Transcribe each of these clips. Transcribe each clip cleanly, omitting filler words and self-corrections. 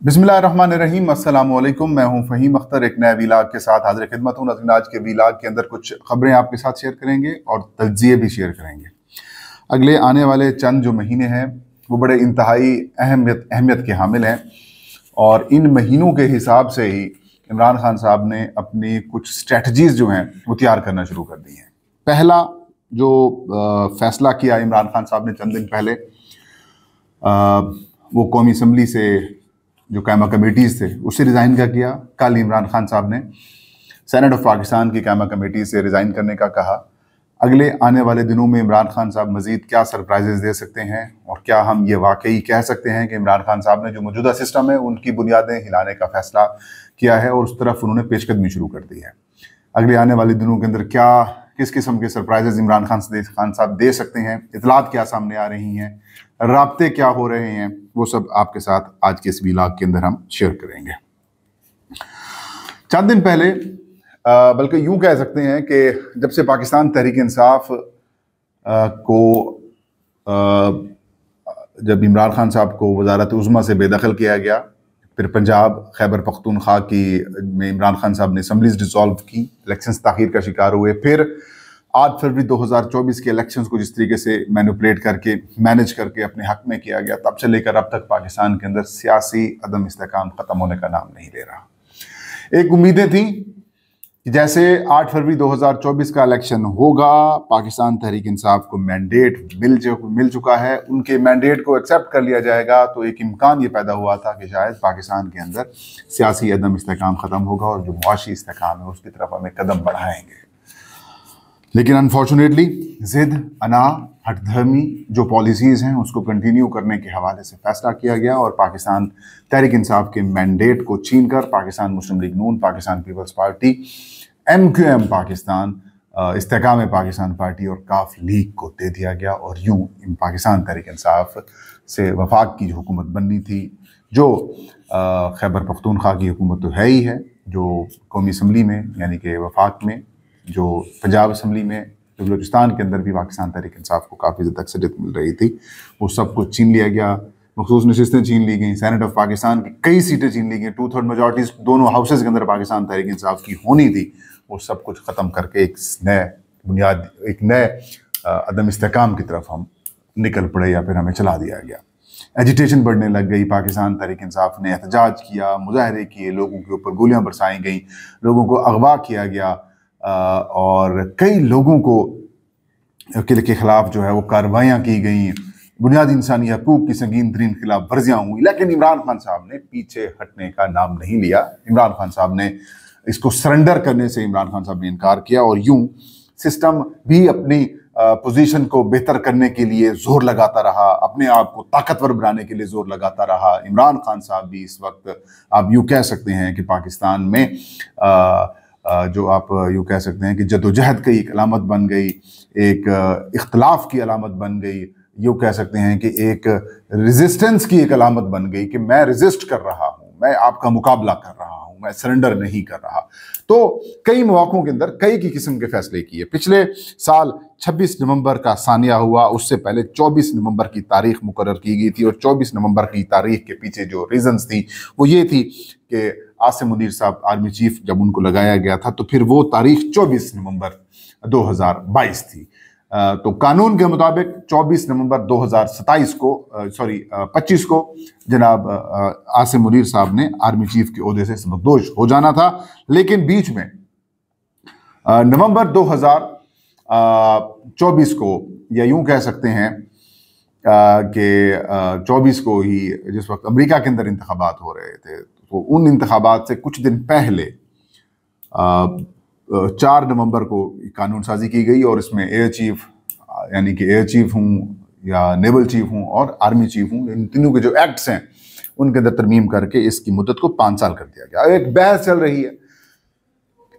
बिस्मिल्लाहिर्रहमानिर्रहीम। अस्सलाम वालेकुम। मैं हूं फ़हीम अख्तर, एक नए वीलाग के साथ हाजिर खिदमत हूं। नाज़रीन, आज के वीलाग के अंदर कुछ खबरें आपके साथ शेयर करेंगे और तज्ज़िये भी शेयर करेंगे। अगले आने वाले चंद जो महीने हैं वो बड़े इंतहाई अहमियत के हामिल हैं और इन महीनों के हिसाब से ही इमरान खान साहब ने अपनी कुछ स्ट्रेटजीज़ जो हैं वो तैयार करना शुरू कर दी हैं। पहला जो फैसला किया इमरान खान साहब ने चंद दिन पहले, वो कौमी असम्बली से जो कायमा कमेटीज़ थे उससे रिज़ाइन का किया। कल इमरान खान साहब ने सेनेट ऑफ पाकिस्तान की कायमा कमेटी से रिज़ाइन करने का कहा। अगले आने वाले दिनों में इमरान खान साहब मज़ीद क्या सरप्राइजेज़ दे सकते हैं और क्या हम ये वाकई कह सकते हैं कि इमरान खान साहब ने जो मौजूदा सिस्टम है उनकी बुनियादें हिलाने का फ़ैसला किया है और उस तरफ उन्होंने पेशकदमी शुरू कर दी है। अगले आने वाले दिनों के अंदर क्या किस किस्म के सरप्राइजेज़ इमरान खान साहब दे सकते हैं, इतलात क्या सामने आ रही हैं, राब्ते क्या हो रहे हैं, वो सब आपके साथ आज के इस वीलाग के अंदर हम शेयर करेंगे। चंद दिन पहले, बल्कि यूं कह सकते हैं कि जब से पाकिस्तान तहरीक इंसाफ को जब इमरान खान साहब को वजारत उज़्मा से बेदखल किया गया, फिर पंजाब खैबर पख्तूनख्वा की में इमरान खान साहब ने असम्बलीज डिसॉल्व की, इलेक्शंस ताख़ीर का शिकार हुए, फिर 8 फरवरी 2024 के इलेक्शंस को जिस तरीके से मैनिपुलेट करके मैनेज करके अपने हक में किया गया, तब से लेकर अब तक पाकिस्तान के अंदर सियासी अदम इस्तेकाम ख़त्म होने का नाम नहीं ले रहा। एक उम्मीदें थी कि जैसे 8 फरवरी 2024 का इलेक्शन होगा, पाकिस्तान तहरीक इंसाफ को मैंडेट मिल चुका है, उनके मैंडेट को एक्सेप्ट कर लिया जाएगा, तो एक इम्कान ये पैदा हुआ था कि शायद पाकिस्तान के अंदर सियासी अदम इस्तेकाम ख़त्म होगा और जो मुआशी इस्तेकाम है उसकी तरफ हमें कदम बढ़ाएंगे। लेकिन अनफॉर्चुनेटली ज़िद, अना, हठधर्मी जो पॉलिसीज़ हैं उसको कंटिन्यू करने के हवाले से फ़ैसला किया गया और पाकिस्तान तहरीक इंसाफ के मैंडेट को छीनकर Pakistan Muslim League Noon, Pakistan Peoples Party, MQM Pakistan, Istehkam Pakistan Party और काफ लीग को दे दिया गया। और यूं पाकिस्तान तहरीक इंसाफ से वफाक की जो हुकूमत बननी थी, जो खैबर पख्तूनख्वा की हुकूमत तो है ही है, जो कौमी असम्बली में यानी कि वफाक में, जो पंजाब असम्बली में, जो बलूचिस्तान के अंदर भी पाकिस्तान तहरीक इंसाफ को काफ़ी ज़्यादा अक्सरियत मिल रही थी, वो सब कुछ छीन लिया गया। मखसूस नशिस्तें छीन ली गई, सेनेट ऑफ पाकिस्तान की कई सीटें छीन ली गई, 2/3 मेजॉरिटीज़ दोनों हाउसेज़ के अंदर पाकिस्तान तहरीक इंसाफ की होनी थी, वो सब कुछ ख़त्म करके एक नए अदम इस्तेकाम की तरफ हम निकल पड़े या फिर हमें चला दिया गया। एजिटेशन बढ़ने लग गई, पाकिस्तान तहरीक इंसाफ ने एहतजाज किया, मुजाहरे किए, लोगों के ऊपर गोलियाँ बरसाई गई, लोगों को अगवा किया गया और कई लोगों के खिलाफ जो है वो कार्रवाइयाँ की गई, बुनियादी इंसानी हकूक़ की संगीन तरीन खिलाफ वर्जियाँ हुई। लेकिन इमरान खान साहब ने पीछे हटने का नाम नहीं लिया। इमरान खान साहब ने इसको सरेंडर करने से इमरान खान साहब ने इनकार किया और यूं सिस्टम भी अपनी पोजीशन को बेहतर करने के लिए जोर लगाता रहा, अपने आप को ताकतवर बनाने के लिए जोर लगाता रहा। इमरान खान साहब भी इस वक्त आप यूँ कह सकते हैं कि पाकिस्तान में जो आप यूँ कह सकते हैं कि जदोजहद की एक अलामत बन गई, एक इख्तलाफ की अलामत बन गई, यूँ कह सकते हैं कि एक रेजिस्टेंस की एक अलामत बन गई कि मैं रेजिस्ट कर रहा हूँ, मैं आपका मुकाबला कर रहा हूँ, मैं सरेंडर नहीं कर रहा। तो कई मौक़ों के अंदर कई की किस्म के फैसले किए। पिछले साल 26 नवंबर का सानिया हुआ, उससे पहले 24 नवंबर की तारीख मुकर्रर की गई थी और 24 नवंबर की तारीख के पीछे जो रीजंस थी वो ये थी कि आसिम मुनीर साहब आर्मी चीफ जब उनको लगाया गया था तो फिर वो तारीख 24 नवंबर 2022 थी। तो कानून के मुताबिक 24 नवंबर 2027 को 25 को जनाब आसिम मुनीर साहब ने आर्मी चीफ के ओहदे से सबकदोश हो जाना था। लेकिन बीच में नवंबर 2024 को, या यूं कह सकते हैं कि 24 को ही, जिस वक्त अमेरिका के अंदर इंतखाबात हो रहे थे, तो उन इंतखाबात से कुछ दिन पहले 4 नवंबर को कानून साजी की गई और इसमें एयर चीफ यानी कि एयर चीफ हूँ या नेवल चीफ हूँ और आर्मी चीफ हूँ, इन तीनों के जो एक्ट्स हैं उनके अंदर तरमीम करके इसकी मुद्दत को 5 साल कर दिया गया। एक बहस चल रही है,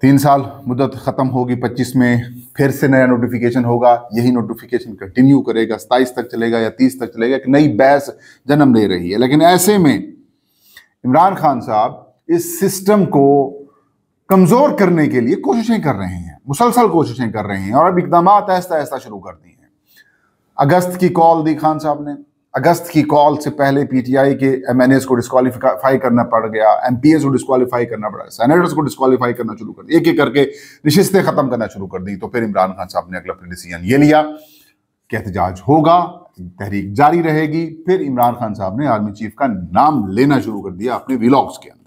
3 साल मुद्दत ख़त्म होगी, 25 में फिर से नया नोटिफिकेशन होगा, यही नोटिफिकेशन कंटिन्यू करेगा, 27 तक चलेगा या 30 तक चलेगा, एक नई बहस जन्म ले रही है। लेकिन ऐसे में इमरान खान साहब इस सिस्टम को कमज़ोर करने के लिए कोशिशें कर रहे हैं, मुसलसल कोशिशें कर रहे हैं और अब इकदामात आहिस्ता आहिस्ता शुरू कर दिए हैं। अगस्त की कॉल दी खान साहब ने, अगस्त की कॉल से पहले पीटीआई के एमएनएस को डिस्क्वालीफाई करना पड़ गया, एमपीएस को डिस्क्वालीफाई करना पड़ा, सेनेटर्स को डिस्क्वालीफाई करना शुरू कर दिया, एक एक करके नशिस्तें खत्म करना शुरू कर दी। तो फिर इमरान खान साहब ने अगला डिसीजन ये लिया कि एहतजाज होगा, तहरीक जारी रहेगी। फिर इमरान खान साहब ने आर्मी चीफ का नाम लेना शुरू कर दिया अपने व्लॉग्स के अंदर।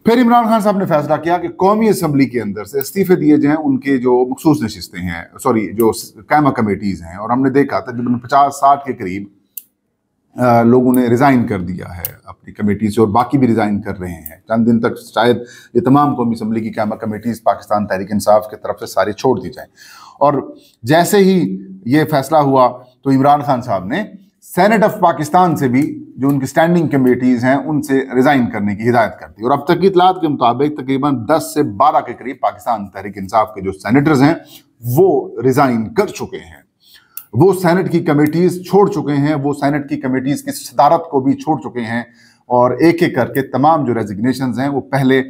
फिर इमरान खान साहब ने फैसला किया कि कौमी असम्बली के अंदर से इस्तीफे दिए जाएं उनके जो मखसूस नशिस्तें हैं, सॉरी जो कायमा कमेटीज़ हैं। और हमने देखा तकरीबन 50-60 के करीब लोगों ने रिज़ाइन कर दिया है अपनी कमेटी से, और बाकी भी रिज़ाइन कर रहे हैं। चंद दिन तक शायद ये तमाम कौमी असम्बली की कायमा कमेटीज़ पाकिस्तान तहरीक इंसाफ की तरफ से सारी छोड़ दी जाएँ। और जैसे ही ये फैसला हुआ तो इमरान खान साहब ने सेनेट ऑफ पाकिस्तान से भी जो उनकी स्टैंडिंग कमेटीज हैं उनसे रिजाइन करने की हिदायत कर दी। और अब तक की इतलात के मुताबिक तकरीबन 10 से 12 के करीब पाकिस्तान तहरीक इंसाफ के जो सेनेटर्स हैं वो रिजाइन कर चुके हैं, वो सेनेट की कमेटीज छोड़ चुके हैं, वो सेनेट की कमेटीज की सदारत को भी छोड़ चुके हैं। और एक एक करके तमाम जो रेजिग्नेशंस हैं वो पहले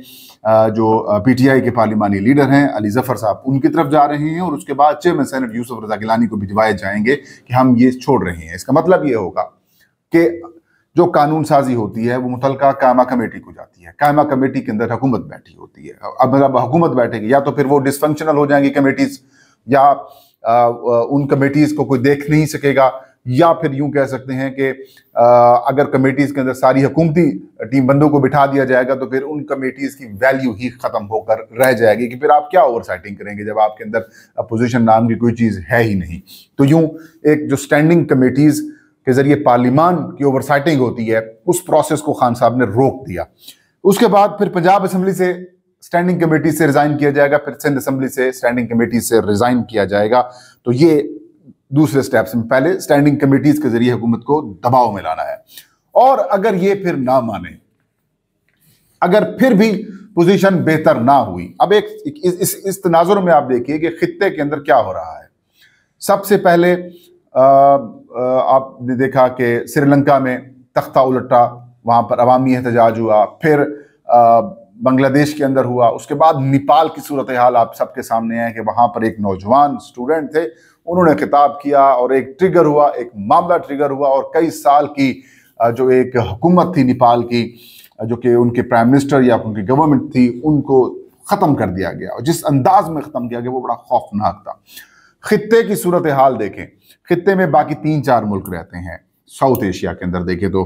जो पीटीआई के पार्लिमानी लीडर हैं अली जफर साहब उनकी तरफ जा रहे हैं, और उसके बाद चेयरमैन सेनेट यूसुफ रजा गिलानी को भिजवाए जाएंगे कि हम ये छोड़ रहे हैं। इसका मतलब ये होगा कि जो कानून साजी होती है वो मुतलका कायमा कमेटी को जाती है, कायमा कमेटी के अंदर हुकूमत बैठी होती है। अब हुकूमत बैठेगी या तो फिर वो डिसफंक्शनल हो जाएंगी कमेटीज, या उन कमेटीज को कोई देख नहीं सकेगा, या फिर यूं कह सकते हैं कि अगर कमेटीज के अंदर सारी हुकूमती टीम बंदों को बिठा दिया जाएगा तो फिर उन कमेटीज की वैल्यू ही खत्म होकर रह जाएगी कि फिर आप क्या ओवरसाइटिंग करेंगे जब आपके अंदर अपोजिशन नाम की कोई चीज़ है ही नहीं। तो यूं एक जो स्टैंडिंग कमेटीज के जरिए पार्लिमान की ओवरसाइटिंग होती है उस प्रोसेस को खान साहब ने रोक दिया। उसके बाद फिर पंजाब असम्बली से स्टैंडिंग कमेटी से रिजाइन किया जाएगा, फिर सिंध असम्बली से स्टैंडिंग कमेटी से रिजाइन किया जाएगा। तो ये दूसरे स्टेप्स में पहले स्टैंडिंग कमेटीज के जरिए हुकूमत को दबाव में लाना है। और अगर ये फिर ना माने, अगर फिर भी पोजीशन बेहतर ना हुई, अब एक इस तनाजुर में आप देखिए कि खित्ते के अंदर क्या हो रहा है। सबसे पहले आपने देखा कि श्रीलंका में तख्ता उलटा, वहां पर अवामी एहतजाज हुआ, फिर बांग्लादेश के अंदर हुआ, उसके बाद नेपाल की सूरत हाल आप सबके सामने है कि वहां पर एक नौजवान स्टूडेंट थे, उन्होंने खिताब किया और एक ट्रिगर हुआ, एक मामला ट्रिगर हुआ, और कई साल की जो एक हुकूमत थी नेपाल की, जो कि उनके प्राइम मिनिस्टर या उनकी गवर्नमेंट थी, उनको ख़त्म कर दिया गया। और जिस अंदाज में ख़त्म किया गया वो बड़ा खौफनाक था। खित्ते की सूरत हाल देखें, खित्ते में बाकी 3-4 मुल्क रहते हैं साउथ एशिया के अंदर। देखें तो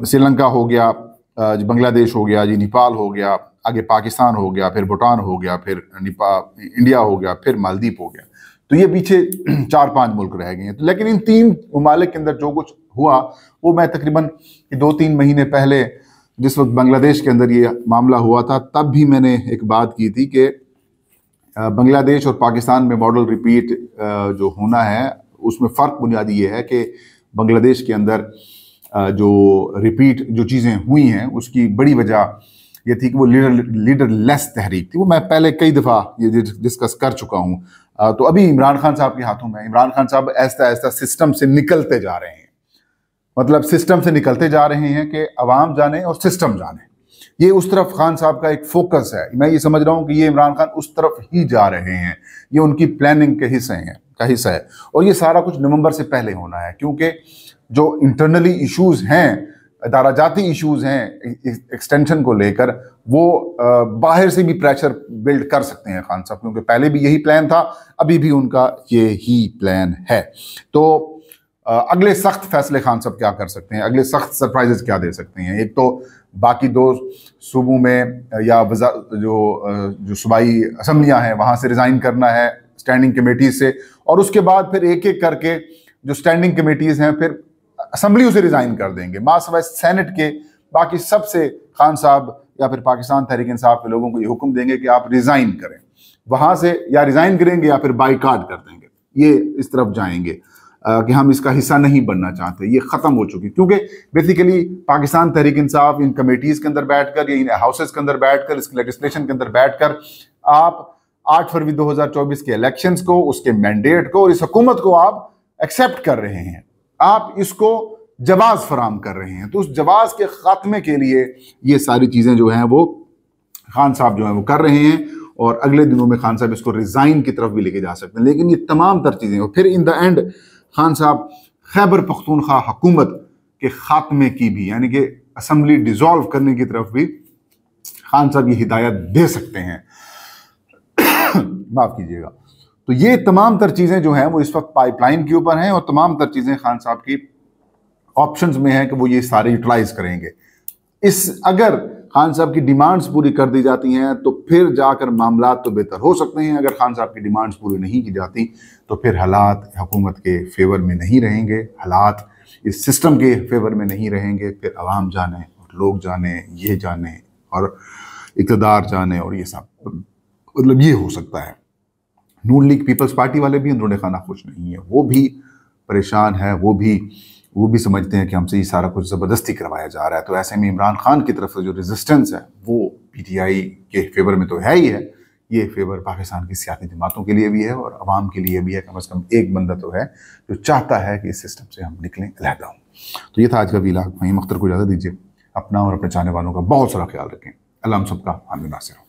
श्रीलंका हो गया, बांग्लादेश हो गया जी, नेपाल हो गया, आगे पाकिस्तान हो गया, फिर भूटान हो गया, फिर इंडिया हो गया, फिर मालदीव हो गया। तो ये पीछे 4-5 मुल्क रह गए हैं। तो लेकिन इन 3 ममालिक के अंदर जो कुछ हुआ वो मैं तकरीबन 2-3 महीने पहले जिस वक्त बांग्लादेश के अंदर ये मामला हुआ था तब भी मैंने एक बात की थी कि बांग्लादेश और पाकिस्तान में मॉडल रिपीट जो होना है उसमें फ़र्क बुनियादी ये है कि बांग्लादेश के अंदर जो रिपीट जो चीज़ें हुई हैं उसकी बड़ी वजह ये थी कि वो लीडर लेस तहरीक थी। वो मैं पहले कई दफ़ा ये डिस्कस कर चुका हूँ। तो अभी इमरान खान साहब के हाथों में, इमरान खान साहब ऐसा ऐसा सिस्टम से निकलते जा रहे हैं, मतलब सिस्टम से निकलते जा रहे हैं कि अवाम जाने और सिस्टम जाने। ये उस तरफ खान साहब का एक फोकस है। मैं ये समझ रहा हूँ कि ये इमरान खान उस तरफ ही जा रहे हैं, ये उनकी प्लानिंग के हिस्सा है। और ये सारा कुछ नवंबर से पहले होना है, क्योंकि जो इंटरनली इश्यूज हैं, इदाराजाती इश्यूज हैं एक्सटेंशन को लेकर, वो बाहर से भी प्रेशर बिल्ड कर सकते हैं खान साहब, क्योंकि पहले भी यही प्लान था, अभी भी उनका ये ही प्लान है। तो अगले सख्त फैसले खान साहब क्या कर सकते हैं, अगले सख्त सरप्राइजेस क्या दे सकते हैं। एक तो बाकी 2 सूबों में या जो सूबाई असम्बलियाँ हैं वहाँ से रिज़ाइन करना है स्टैंडिंग कमेटी से, और उसके बाद फिर एक एक करके जो स्टैंडिंग कमेटीज़ हैं फिर असम्बलियों से रिज़ाइन कर देंगे। मासवाए सेनेट के बाकी सबसे खान साहब या फिर पाकिस्तान तहरीक इंसाफ के लोगों को ये हुक्म देंगे कि आप रिज़ाइन करें, वहाँ से या रिज़ाइन करेंगे या फिर बाइकाट कर देंगे, ये इस तरफ जाएंगे कि हम इसका हिस्सा नहीं बनना चाहते। ये ख़त्म हो चुकी, क्योंकि बेसिकली पाकिस्तान तहरीक इंसाफ इन कमेटीज़ के अंदर बैठकर या इन हाउसेस के अंदर बैठकर, इस लेजिस्लेशन के अंदर बैठकर आप 8 फरवरी 2024 के इलेक्शंस को, उसके मैंडेट को और इस हुकूमत को आप एक्सेप्ट कर रहे हैं, आप इसको जवाज फराम कर रहे हैं। तो उस जवाज के खात्मे के लिए ये सारी चीज़ें जो हैं वो खान साहब जो हैं वो कर रहे हैं, और अगले दिनों में खान साहब इसको रिज़ाइन की तरफ भी लेके जा सकते हैं। लेकिन ये तमाम तर चीज़ें, और फिर इन द एंड खान साहब खैबर पख्तूनख्वा हुकूमत के खात्मे की भी, यानी कि असम्बली डिसॉल्व करने की तरफ भी खान साहब ये हिदायत दे सकते हैं। माफ कीजिएगा। तो ये तमाम तर चीजें जो हैं वो इस वक्त पाइपलाइन के ऊपर हैं और तमाम तर चीजें खान साहब की ऑप्शंस में है कि वो ये सारे यूटिलाइज करेंगे। अगर खान साहब की डिमांड्स पूरी कर दी जाती हैं तो फिर जाकर मामला तो बेहतर हो सकते हैं। अगर खान साहब की डिमांड्स पूरी नहीं की जाती तो फिर हालात हुकूमत के फेवर में नहीं रहेंगे, हालात इस सिस्टम के फेवर में नहीं रहेंगे। फिर अवाम जाने और लोग जाने, ये जाने और इक़्तिदार जाने, और ये सब मतलब ये हो सकता है। नून लीग पीपल्स पार्टी वाले भी अंदरूनी खाना खुश नहीं है, वो भी परेशान है, वो भी समझते हैं कि हमसे ये सारा कुछ ज़बरदस्ती करवाया जा रहा है। तो ऐसे में इमरान खान की तरफ से जो रेजिस्टेंस है वो पीटीआई के फेवर में तो है ही है, ये फेवर पाकिस्तान की सियासी जमातों के लिए भी है और अवाम के लिए भी है। कम से कम एक बंदा तो है जो चाहता है कि इस सिस्टम से हम निकलें, अलहदा हों। तो ये था आज का वीलॉग। वहीं अख्तर को इजाज़त दीजिए। अपना और अपने चाहने वालों का बहुत सारा ख्याल रखें। अल्लाह हम सबका हामी नासिर हो।